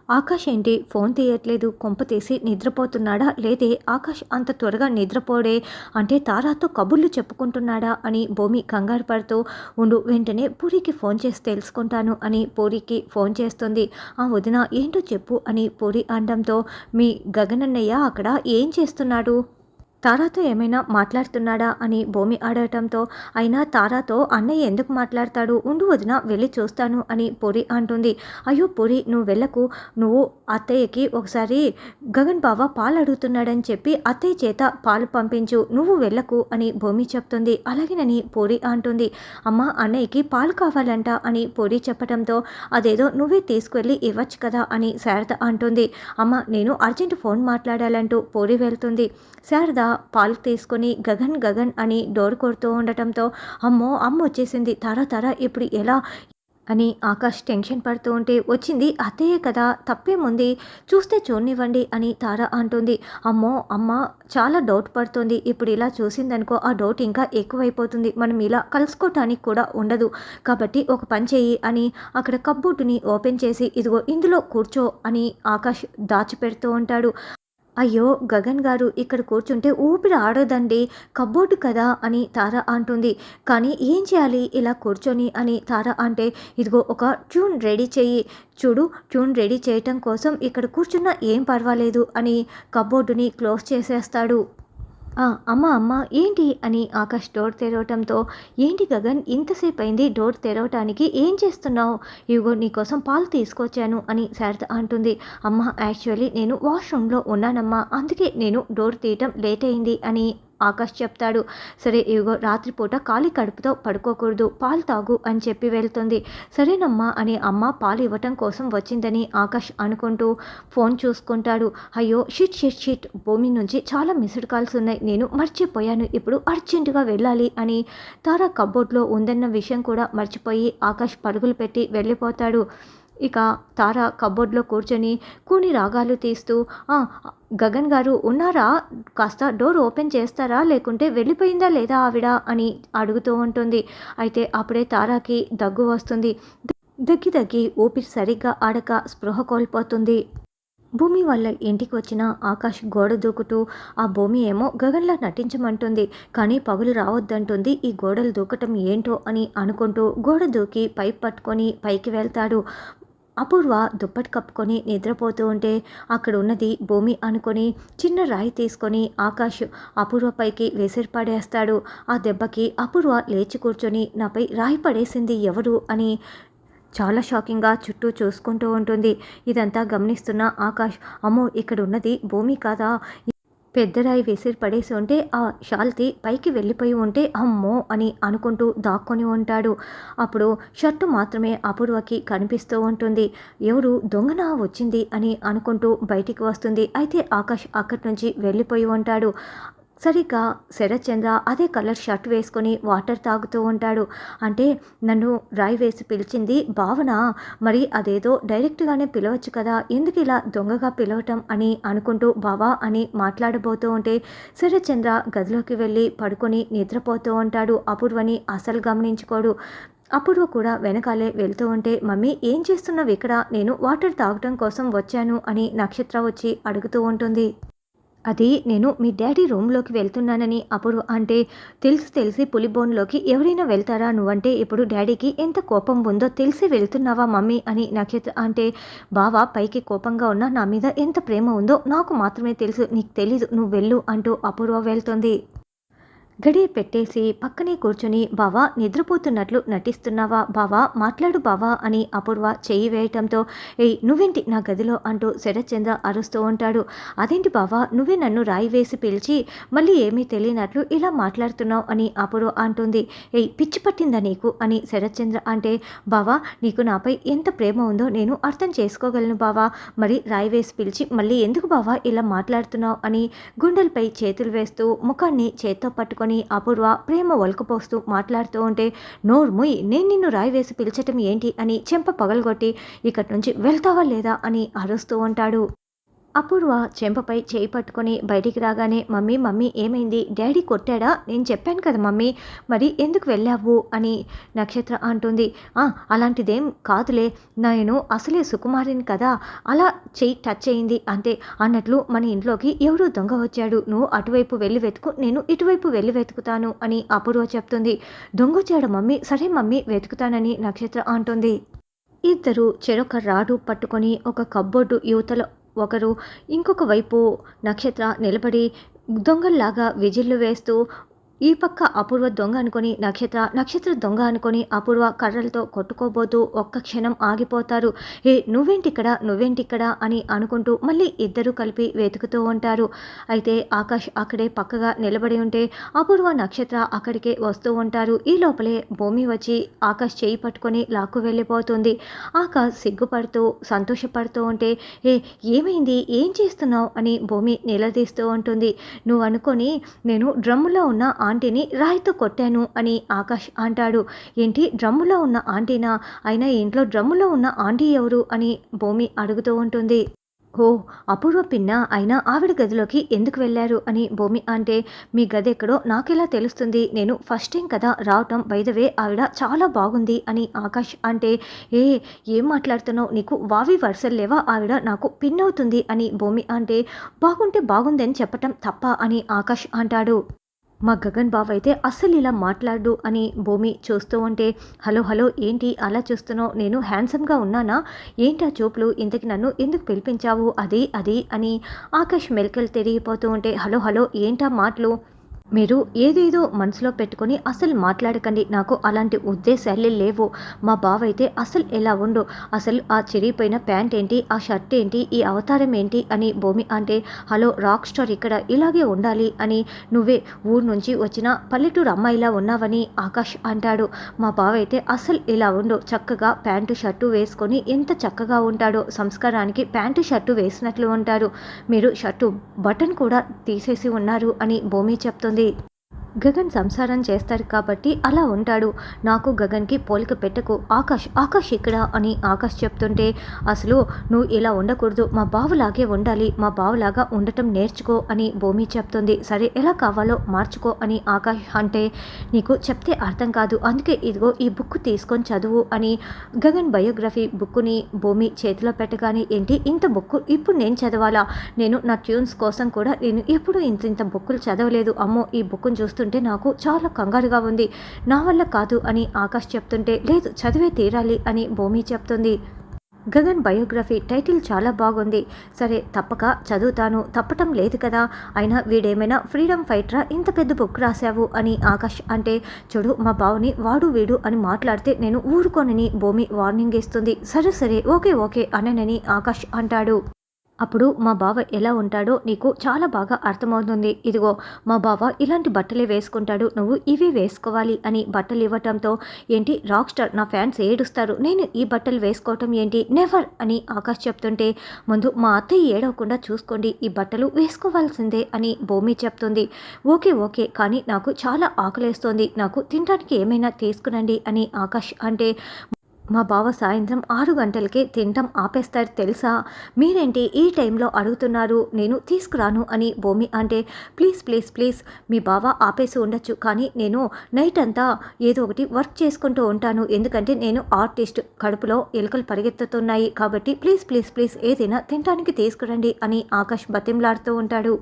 ఆకాష్ ఏంటి ఫోన్ తీయట్లేదు, కొంప తీసి నిద్రపోతున్నాడా లేదే, ఆకాష్ అంత త్వరగా నిద్రపోడే అంటే తారాతో కబుర్లు చెప్పుకుంటున్నాడా అని భూమి కంగారు పడుతూ ఉండు, వెంటనే పూరికి ఫోన్ చేసి తెలుసుకుంటాను అని పూరికి ఫోన్ చేస్తుంది. ఆ వదిన ఏంటో చెప్పు అని పూరి అనడంతో, మీ గగనన్నయ్య అక్కడ ఏం చేస్తున్నాడు, తారాతో ఏమైనా మాట్లాడుతున్నాడా అని భూమి అడగటంతో, అయినా తారాతో అన్నయ్య ఎందుకు మాట్లాడతాడు, ఉండు వదిన వెళ్ళి చూస్తాను అని పూరి అంటుంది. అయ్యో పూరి నువ్వు వెళ్ళకు, నువ్వు అత్తయ్యకి ఒకసారి గగన్ బావ పాలు అడుగుతున్నాడని చెప్పి అత్తయ్య చేత పాలు పంపించు, నువ్వు వెళ్ళకు అని భూమి చెప్తుంది. అలాగేనని పూరి అంటుంది. అమ్మ అన్నయ్యకి పాలు కావాలంట అని పూరి చెప్పడంతో, అదేదో నువ్వే తీసుకువెళ్ళి ఇవ్వచ్చు కదా అని శారద అంటుంది. అమ్మ నేను అర్జెంట్ ఫోన్ మాట్లాడాలంటూ పూరి వెళ్తుంది. శారద పాలు తీసుకొని గగన్ గగన్ అని డోర్ కొడుతూ ఉండటంతో, అమ్మో అమ్మ వచ్చేసింది, తారా ఇప్పుడు ఎలా అని ఆకాష్ టెన్షన్ పడుతూ ఉంటే, వచ్చింది అత్తయ్యే కదా తప్పేముంది, చూస్తే చూడనివ్వండి అని తార అంటుంది. అమ్మో అమ్మ చాలా డౌట్ పడుతుంది, ఇప్పుడు ఇలా చూసిందనుకో ఆ డౌట్ ఇంకా ఎక్కువైపోతుంది, మనం ఇలా కలుసుకోవటానికి కూడా ఉండదు, కాబట్టి ఒక పని చెయ్యి అని అక్కడ కబ్బోర్డుని ఓపెన్ చేసి, ఇదిగో ఇందులో కూర్చో అని ఆకాష్ దాచిపెడుతూ ఉంటాడు. అయ్యో గగన్ గారు ఇక్కడ కూర్చుంటే ఊపిరి ఆడదండి, కబ్బోర్డు కదా అని తార అంటుంది. కానీ ఏం చేయాలి ఇలా కూర్చొని అని తార అంటే, ఇదిగో ఒక ట్యూన్ రెడీ చెయ్యి, చూడు ట్యూన్ రెడీ చేయటం కోసం ఇక్కడ కూర్చున్నా ఏం పర్వాలేదు అని కబ్బోర్డుని క్లోజ్ చేసేస్తాడు. అమ్మ అమ్మ ఏంటి అని ఆకాష్ డోర్ తెరవటంతో, ఏంటి గగన్ ఇంతసేపు అయింది డోర్ తెరవటానికి, ఏం చేస్తున్నావు, ఇవిగో నీకోసం పాలు తీసుకొచ్చాను అని శారద అంటుంది. అమ్మ యాక్చువల్లీ నేను వాష్రూమ్లో ఉన్నానమ్మా, అందుకే నేను డోర్ తీయటం లేట్ అయింది అని ఆకాష్ చెప్తాడు. సరే ఇవిగో రాత్రిపూట ఖాళీ కడుపుతో పడుకోకూడదు, పాలు తాగు అని చెప్పి వెళ్తుంది. సరేనమ్మా అని అమ్మ పాలు ఇవ్వటం కోసం వచ్చిందని ఆకాష్ అనుకుంటూ ఫోన్ చూసుకుంటాడు. అయ్యో షిట్ భూమి నుంచి చాలా మిస్డ్ కాల్స్ ఉన్నాయి, నేను మర్చిపోయాను, ఇప్పుడు అర్జెంటుగా వెళ్ళాలి అని తారా కబ్బోర్డ్లో ఉందన్న విషయం కూడా మర్చిపోయి ఆకాష్ పరుగులు పెట్టి వెళ్ళిపోతాడు. ఇక తార కబ్బోర్డ్లో కూర్చొని కూని రాగాలు తీస్తూ, గగన్ గారు ఉన్నారా, కాస్త డోర్ ఓపెన్ చేస్తారా, లేకుంటే వెళ్ళిపోయిందా లేదా ఆవిడ అని అడుగుతూ ఉంటుంది. అయితే అప్పుడే తారాకి దగ్గు వస్తుంది. దగ్గి ఊపిరి సరిగ్గా ఆడక స్పృహ కోల్పోతుంది. భూమి వాళ్ళ ఇంటికి వచ్చిన ఆకాష్ గోడ దూకుతూ, ఆ భూమి ఏమో గగన్లా నటించమంటుంది, కానీ పగులు రావద్దంటుంది, ఈ గోడలు దూకటం ఏంటో అని అనుకుంటూ గోడ దూకి పైప్ పట్టుకొని పైకి వెళ్తాడు. అపూర్వ దుప్పటి కప్పుకొని నిద్రపోతూ ఉంటే, అక్కడ ఉన్నది భూమి అనుకొని చిన్న రాయి తీసుకొని ఆకాష్ అపూర్వ పైకి విసిరిపడేస్తాడు. ఆ దెబ్బకి అపూర్వ లేచి కూర్చొని, నాపై రాయి పడేసింది ఎవరు అని చాలా షాకింగ్గా చుట్టూ చూసుకుంటూ ఉంటుంది. ఇదంతా గమనిస్తున్న ఆకాష్, అమ్మో ఇక్కడ ఉన్నది భూమి కాదా, పెద్ద రాయి విసిరి పడేసి ఉంటే ఆ శాల్తీ పైకి వెళ్ళిపోయి ఉంటే అమ్మో అని అనుకుంటూ దాక్కొని ఉంటాడు. అప్పుడు షర్టు మాత్రమే అపూర్వకి కనిపిస్తూ ఉంటుంది. ఎవరు దొంగన వచ్చింది అని అనుకుంటూ బయటికి వస్తుంది. అయితే ఆకాష్ అక్కడి నుంచి వెళ్ళిపోయి ఉంటాడు. సరిగ్గా శరత్చంద్ర అదే కలర్ షర్ట్ వేసుకొని వాటర్ తాగుతూ ఉంటాడు. అంటే నన్ను రాయి వేసి పిలిచింది భావన, మరి అదేదో డైరెక్ట్గానే పిలవచ్చు కదా, ఎందుకు ఇలా దొంగగా పిలవటం అని అనుకుంటూ బావా అని మాట్లాడబోతూ ఉంటే, శరత్చంద్ర గదిలోకి వెళ్ళి పడుకొని నిద్రపోతూ ఉంటాడు. అపూర్వని అసలు గమనించుకోడు. అపూర్వ కూడా వెనకాలే వెళ్తూ ఉంటే, మమ్మీ ఏం చేస్తున్నావు ఇక్కడ, నేను వాటర్ తాగటం కోసం వచ్చాను అని నక్షత్ర వచ్చి అడుగుతూ ఉంటుంది. అది నేను మీ డాడీ రూమ్లోకి వెళ్తున్నానని అపూర్వ అంటే, తెలిసి పులిబోన్లోకి ఎవరైనా వెళ్తారా, నువ్వంటే ఇప్పుడు డాడీకి ఎంత కోపం ఉందో తెలిసి వెళ్తున్నావా మమ్మీ అని నక్షత్ర అంటే, బావ పైకి కోపంగా ఉన్నా నా మీద ఎంత ప్రేమ ఉందో నాకు మాత్రమే తెలుసు, నీకు తెలీదు, నువ్వు వెళ్ళు అంటూ అపూర్వ వెళ్తుంది. గడియ పెట్టేసి పక్కనే కూర్చొని, బావా నిద్రపోతున్నట్లు నటిస్తున్నావా, బావా మాట్లాడు బావా అని అపూర్వ చెయ్యి వేయటంతో, ఏయ్ నువ్వేంటి నా గదిలో అంటూ శరత్చంద్ర అరుస్తూ ఉంటాడు. అదేంటి బావా, నువ్వే నన్ను రాయి వేసి పిలిచి మళ్ళీ ఏమీ తెలియనట్లు ఇలా మాట్లాడుతున్నావు అని అపూర్వ అంటుంది. ఏయ్ పిచ్చి పట్టిందా నీకు అని శరత్చంద్ర అంటే, బావా నీకు నాపై ఎంత ప్రేమ ఉందో నేను అర్థం చేసుకోగలను బావా, మరి రాయి వేసి పిలిచి మళ్ళీ ఎందుకు బావా ఇలా మాట్లాడుతున్నావు అని గుండెలపై చేతులు వేస్తూ ముఖాన్ని చేత్తో పట్టుకొని అపూర్వ ప్రేమ ఒలకపోస్తూ మాట్లాడుతూ ఉంటే, నోర్ముయ్, నేను నిన్ను రాయి వేసి పిలిచటం ఏంటి అని చెంప పగలగొట్టి, ఇక్కడి నుంచి వెళ్తావా లేదా అని అరుస్తూ ఉంటాడు. అపూర్వ చెంపపై చేయి పట్టుకొని బయటికి రాగానే మమ్మీ మమ్మీ ఏమైంది డాడీ కొట్టాడా నేను చెప్పాను కదా మమ్మీ మరి ఎందుకు వెళ్ళావు అని నక్షత్ర అంటుంది. అలాంటిదేం కాదులే నేను అసలే సుకుమారిని కదా అలా చెయ్యి టచ్ అయింది అంతే అన్నట్లు మన ఇంట్లోకి ఎవరో దొంగ వచ్చాడు నువ్వు అటువైపు వెళ్ళి వెతుకు నేను ఇటువైపు వెళ్ళి వెతుకుతాను అని అపూర్వ చెప్తుంది. దొంగొచ్చాడు మమ్మీ సరే మమ్మీ వెతుకుతానని నక్షత్ర అంటుంది. ఇద్దరు చెరొక రాడు పట్టుకొని ఒక కబ్బోర్డు యువతలో ఒకరు ఇంకొక వైపు నక్షత్ర నిలబడి దొంగల్లాగా విజిల్లు వేస్తూ ఈ పక్క అపూర్వ దొంగ అనుకొని నక్షత్ర దొంగ అనుకొని అపూర్వ కర్రలతో కొట్టుకోబోతూ ఒక్క క్షణం ఆగిపోతారు. నువ్వేంటిక్కడ అని అనుకుంటూ మళ్ళీ ఇద్దరు కలిపి వెతుకుతూ ఉంటారు. అయితే ఆకాష్ అక్కడే పక్కగా నిలబడి ఉంటే అపూర్వ నక్షత్ర అక్కడికే వస్తూ ఉంటారు. ఈ లోపలే భూమి వచ్చి ఆకాష్ చేయి పట్టుకొని లాక్కు వెళ్ళిపోతుంది. ఆకాష్ సిగ్గుపడుతూ సంతోషపడుతూ ఉంటే ఏమైంది ఏం చేస్తున్నావు అని భూమి నిలదీస్తూ ఉంటుంది. నువ్వు అనుకొని నేను డ్రమ్ములో ఉన్న ఆంటీని రాయితో కొట్టాను అని ఆకాష్ అంటాడు. ఏంటి డ్రమ్ములో ఉన్న ఆంటీనా అయినా ఇంట్లో డ్రమ్ములో ఉన్న ఆంటీ ఎవరు అని భూమి అడుగుతూ ఉంటుంది. అపూర్వ పిన్న అయినా ఆవిడ గదిలోకి ఎందుకు వెళ్ళారు అని భూమి అంటే మీ గది ఎక్కడో నాకెలా తెలుస్తుంది నేను ఫస్ట్ టైం కదా రావటం బైదవే ఆవిడ చాలా బాగుంది అని ఆకాష్ అంటే ఏం మాట్లాడుతున్నావు నీకు వావి వరుసలు లేవా ఆవిడ నాకు పిన్ అవుతుంది అని భూమి అంటే బాగుంటే బాగుందని చెప్పటం తప్ప అని ఆకాష్ అంటాడు. మా గగన్ బావ అయితే అస్సలు ఇలా మాట్లాడు అని భూమి చూస్తూ ఉంటే హలో ఏంటి అలా చూస్తున్నావు నేను హ్యాండ్సమ్గా ఉన్నానా ఏంటి ఆ చూపులు ఇంతకి నన్ను ఎందుకు పిలిపించావు అది అని ఆకాష్ మెలికలు తిరిగిపోతూ ఉంటే హలో ఏంటా మాటలు మీరు ఏదేదో మనసులో పెట్టుకొని అసలు మాట్లాడకండి నాకు అలాంటి ఉద్దేశాలే లేవు మా బావ అయితే అసలు ఎలా ఉండు అసలు ఆ చిరిగిపోయిన ప్యాంట్ ఏంటి ఆ షర్ట్ ఏంటి ఈ అవతారం ఏంటి అని భూమి అంటే హలో రాక్ స్టార్ ఇక్కడ ఇలాగే ఉండాలి అని నువ్వే ఊరు నుంచి వచ్చిన పల్లెటూరు అమ్మాయిలా ఉన్నావని ఆకాష్ అంటాడు. మా బావ అయితే అసలు ఇలా ఉండు చక్కగా ప్యాంటు షర్టు వేసుకొని ఎంత చక్కగా ఉంటాడో సంస్కారానికి ప్యాంటు షర్టు వేసినట్లు ఉంటారు మీరు షర్టు బటన్ కూడా తీసేసి ఉన్నారు అని భూమి చెప్తుంది. గగన్ సంసారం చేస్తాడు కాబట్టి అలా ఉంటాడు నాకు గగన్కి పోలిక పెట్టకు ఆకాష్ ఇక్కడ అని ఆకాష్ చెప్తుంటే అసలు నువ్వు ఇలా ఉండకూడదు మా బావులాగే ఉండాలి మా బావులాగా ఉండటం నేర్చుకో అని భూమి చెప్తుంది. సరే ఎలా కావాలో మార్చుకో అని ఆకాష్ అంటే నీకు చెప్తే అర్థం కాదు అందుకే ఇదిగో ఈ బుక్ తీసుకొని చదువు అని గగన్ బయోగ్రఫీ బుక్కుని భూమి చేతిలో పెట్టగానే ఏంటి ఇంత బుక్ ఇప్పుడు నేను చదవాలా నేను నా ట్యూన్స్ కోసం కూడా నేను ఎప్పుడు ఇంత బుక్కులు చదవలేదు అమ్మో ఈ బుక్ను చూస్తూ నాకు చాలా కంగారుగా ఉంది నా వల్ల కాదు అని ఆకాష్ చెప్తుంటే లేదు చదివే తీరాలి అని భూమి చెప్తుంది. గగన్ బయోగ్రఫీ టైటిల్ చాలా బాగుంది సరే తప్పక చదువుతాను తప్పటం లేదు కదా అయినా వీడేమైనా ఫ్రీడమ్ ఫైటరా ఇంత పెద్ద బుక్ రాశావు అని ఆకాష్ అంటే చూడు మా బావుని వాడు వీడు అని మాట్లాడితే నేను ఊరుకోనని భూమి వార్నింగ్ ఇస్తుంది. సరే ఓకే అనని ఆకాష్ అంటాడు. అప్పుడు మా బావ ఎలా ఉంటాడో నీకు చాలా బాగా అర్థమవుతుంది ఇదిగో మా బావ ఇలాంటి బట్టలే వేసుకుంటాడు నువ్వు ఇవి వేసుకోవాలి అని బట్టలు ఇవ్వటంతో ఏంటి రాక్ స్టార్ నా ఫ్యాన్స్ ఏడుస్తారు నేను ఈ బట్టలు వేసుకోవటం ఏంటి నెవర్ అని ఆకాష్ చెప్తుంటే ముందు మా అత్తయ్య ఏడవకుండా చూసుకోండి ఈ బట్టలు వేసుకోవాల్సిందే అని భూమి చెప్తుంది. ఓకే కానీ నాకు చాలా ఆకలేస్తోంది నాకు తినడానికి ఏమైనా తీసుకురండి అని ఆకాష్ అంటే మా బావ సాయంత్రం 6 గంటలకే తినటం ఆపేస్తారు తెలుసా మీరేంటి ఈ టైంలో అడుగుతున్నారు నేను తీసుకురాను అని భూమి అంటే ప్లీజ్ మీ బావ ఆపేసి ఉండొచ్చు కానీ నేను నైట్ అంతా ఏదో ఒకటి వర్క్ చేసుకుంటూ ఉంటాను ఎందుకంటే నేను ఆర్టిస్ట్ కడుపులో ఎలుకలు పరిగెత్తుతున్నాయి కాబట్టి ప్లీజ్ ఏదైనా తినడానికి తీసుకురండి అని ఆకాష్ బతిమలాడుతూ ఉంటాడు.